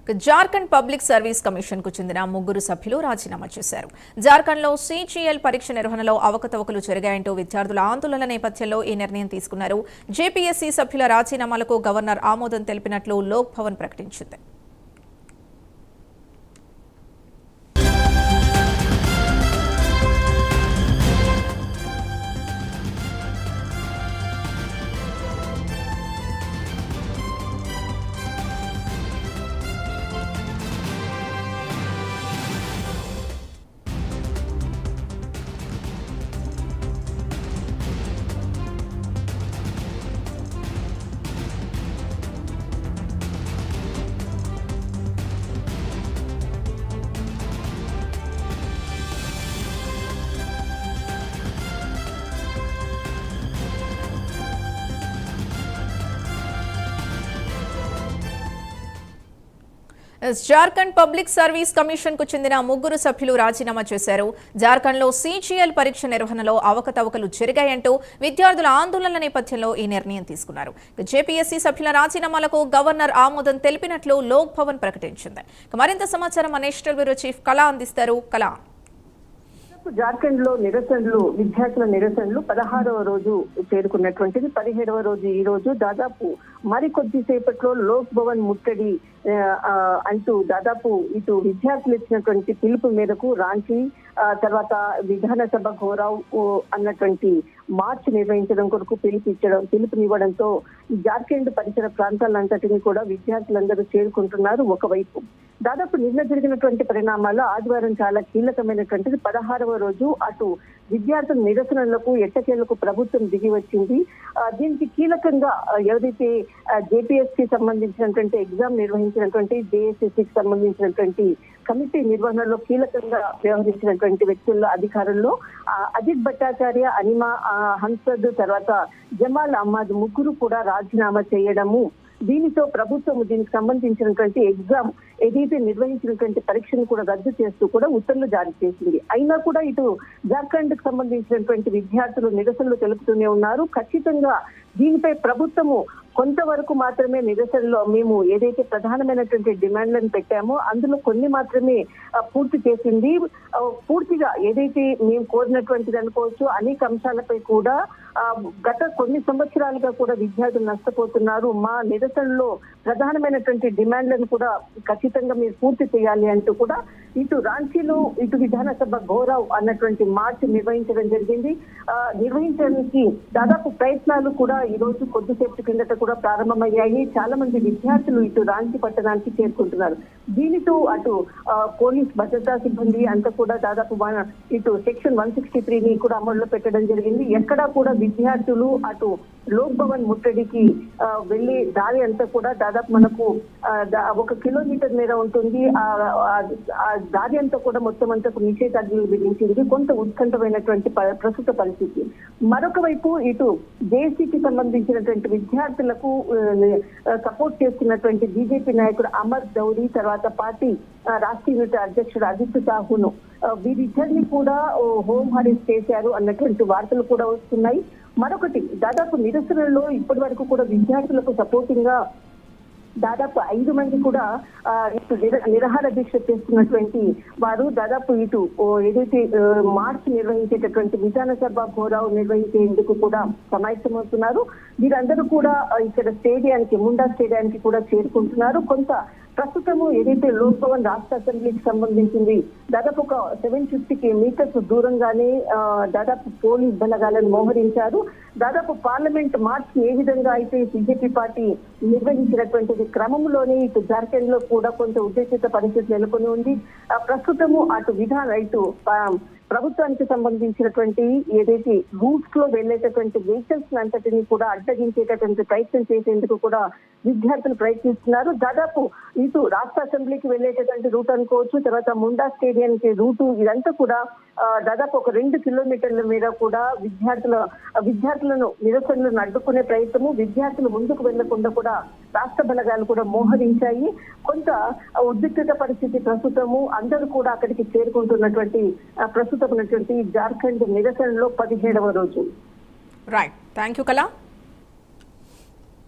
Jharkhand public service commission కు చెందిన ముగ్గురు సభ్యులు రాజీనామా చేశారు. జార్ఖండ్లో సిజిఎల్ పరీక్ష నిర్వహణలో అవకతవకలు జరిగాయంటూ విద్యార్థుల ఆందోళన నేపథ్యంలో ఈ నిర్ణయం తీసుకున్నారు. జేపీఎస్సీ సభ్యుల రాజీనామాలకు గవర్నర్ ఆమోదం తెలిపినట్లు లోక్ భవన్ ప్రకటించింది. జార్ఖండ్ పబ్లిక్ సర్వీస్ కమిషన్ కు చెందిన ముగ్గురు సభ్యులు రాజీనామా చేశారు. జార్ఖండ్లో సిజిఎల్ పరీక్ష నిర్వహణలో అవకతవకలు జరిగాయంటూ విద్యార్థుల ఆందోళన నేపథ్యంలో ఈ నిర్ణయం తీసుకున్నారు. జేపీఎస్సీ సభ్యుల రాజీనామాలకు గవర్నర్ ఆమోదం తెలిపినట్లు లోక్ భవన్ ప్రకటించింది. మరింత సమాచారం నేషనల్ బ్యూరో చీఫ్ కళ అందిస్తారు. కళ, జార్ఖండ్ లో విద్యార్థుల నిరసనలు 16వ రోజు చేరుకున్నటువంటిది. 17వ రోజు ఈ రోజు దాదాపు మరికొద్దిసేపట్లో లోక్ భవన్ ముట్టడి అంటూ దాదాపు ఇటు విద్యార్థులు ఇచ్చినటువంటి పిలుపు మేరకు రాంచీ తర్వాత విధానసభ ఘోరావ్ అన్నటువంటి మార్చ్ నిర్వహించడం కొరకు పిలుపునివ్వడంతో జార్ఖండ్ పరిసర ప్రాంతాలంతటినీ కూడా విద్యార్థులందరూ చేరుకుంటున్నారు. ఒకవైపు దాదాపు నిన్న జరిగినటువంటి పరిణామాల్లో ఆదివారం చాలా కీలకమైనటువంటిది. 16వ రోజు అటు విద్యార్థుల నిరసనలకు ఎట్టకేలకు ప్రభుత్వం దిగి వచ్చింది. దీనికి కీలకంగా ఏదైతే జేపీఎస్సీ సంబంధించినటువంటి ఎగ్జామ్ నిర్వహించినటువంటి జేఎస్ఎస్సీకి సంబంధించినటువంటి కమిటీ నిర్వహణలో కీలకంగా వ్యవహరించినటువంటి వ్యక్తుల్లో అధికారుల్లో అజిత్ భట్టాచార్య, అనిమా హన్సద్, తర్వాత జమాల్ అహ్మద్ ముగ్గురు కూడా రాజీనామా చేయడము, దీనితో ప్రభుత్వం దీనికి సంబంధించినటువంటి ఎగ్జామ్ ఏదైతే నిర్వహించినటువంటి పరీక్షను కూడా రద్దు చేస్తూ కూడా ఉత్తర్వులు జారీ చేసింది. అయినా కూడా ఇటు జార్ఖండ్ కు సంబంధించినటువంటి విద్యార్థులు నిరసనలు తెలుపుతూనే ఉన్నారు. ఖచ్చితంగా దీనిపై ప్రభుత్వము కొంతవరకు మాత్రమే నిరసనలో మేము ఏదైతే ప్రధానమైనటువంటి డిమాండ్లను పెట్టామో అందులో కొన్ని మాత్రమే పూర్తి చేసింది. పూర్తిగా ఏదైతే మేము కోరినటువంటిది అనుకోవచ్చు అనేక అంశాలపై కూడా గత కొన్ని సంవత్సరాలుగా కూడా విద్యార్థులు నష్టపోతున్నారు. మా నిరసనలో ప్రధానమైనటువంటి డిమాండ్లను కూడా ఖచ్చితంగా మీరు పూర్తి చేయాలి అంటూ కూడా ఇటు రాంచీలో ఇటు విధానసభ ఘోరావ్ అన్నటువంటి మార్చ్ నిర్వహించడం జరిగింది. నిర్వహించడానికి దాదాపు ప్రయత్నాలు కూడా ఈ రోజు కొద్దిసేపటి కిందట కూడా ప్రారంభమయ్యాయి. చాలా మంది విద్యార్థులు ఇటు రాంచీ పట్టణానికి చేరుకుంటున్నారు. దీనితో అటు పోలీస్ భద్రతా సిబ్బంది అంతా కూడా దాదాపు ఇటు సెక్షన్ 163ని కూడా అమల్లో పెట్టడం జరిగింది. ఎక్కడా కూడా విద్యార్థులు అటు లోక్ భవన్ ముట్టడికి వెళ్లి దారి అంతా కూడా దాదాపు మనకు 1 కిలోమీటర్ మేర ఉంటుంది. ఆ దారి అంతా కూడా మొత్తం అంతా నిషేధాజ్ఞలు విధించింది. కొంత ఉత్కంఠమైనటువంటి ప్రస్తుత పరిస్థితి. మరొక వైపు ఇటు జేఏసీకి సంబంధించినటువంటి విద్యార్థులకు సపోర్ట్ చేస్తున్నటువంటి బీజేపీ నాయకుడు అమర్ దౌరీ, తర్వాత పార్టీ రాష్ట్రీయ అధ్యక్షుడు అజిత్ సాహును వీరిద్దరిని కూడా హోమ్ అరెస్ట్ చేశారు అన్నటువంటి వార్తలు కూడా వస్తున్నాయి. మరొకటి దాదాపు నిరసనలో ఇప్పటి వరకు కూడా విద్యార్థులకు సపోర్టింగ్ గా దాదాపు 5 మంది కూడా ఇటు నిరాహార దీక్ష చేస్తున్నటువంటి వారు దాదాపు ఇటు ఏదైతే మార్చ్ నిర్వహించేటటువంటి విధానసభ ఘోరావ్ నిర్వహించేందుకు కూడా సమాయత్తమవుతున్నారు. వీరందరూ కూడా ఇక్కడ ముండా స్టేడియానికి కూడా చేరుకుంటున్నారు. కొంత ప్రస్తుతము ఏదైతే లోక్ భవన్ రాష్ట్ర అసెంబ్లీకి సంబంధించింది దాదాపు ఒక 750 మీటర్స్ దూరంగానే దాదాపు పోలీస్ బలగాలను మోహరించారు. దాదాపు పార్లమెంట్ మార్చ్ ఏ విధంగా అయితే బీజేపీ పార్టీ నిర్వహించినటువంటి క్రమంలోనే ఇటు జార్ఖండ్ లో కూడా కొంత ఉద్దేశిత పరిస్థితి నెలకొని ఉంది. ప్రస్తుతము ఇటు ప్రభుత్వానికి సంబంధించినటువంటి ఏదైతే రూట్స్ లో వెళ్లేటటువంటి వెహికల్స్ అంతటిని కూడా అడ్డగించేటటువంటి ప్రయత్నం చేసేందుకు కూడా విద్యార్థులు ప్రయత్నిస్తున్నారు. దాదాపు ఇటు రాష్ట్ర అసెంబ్లీకి వెళ్లేటటువంటి రూట్ అనుకోవచ్చు, తర్వాత ముండా స్టేడియానికి రూటు, ఇదంతా కూడా దాదాపు ఒక 2 కిలోమీటర్ల మీద కూడా విద్యార్థులను నిరసనలను అడ్డుకునే ప్రయత్నము, విద్యార్థులు ముందుకు వెళ్లకుండా కూడా రాష్ట్ర బలగాలు కూడా మోహరించాయి. కొంత ఉద్రిక్తత పరిస్థితి ప్రస్తుతము అందరూ కూడా అక్కడికి చేరుకుంటున్నటువంటి ప్రస్తుతమైనటువంటి జార్ఖండ్ నిరసనలో 17వ రోజు. రైట్, థ్యాంక్ యూ కళ.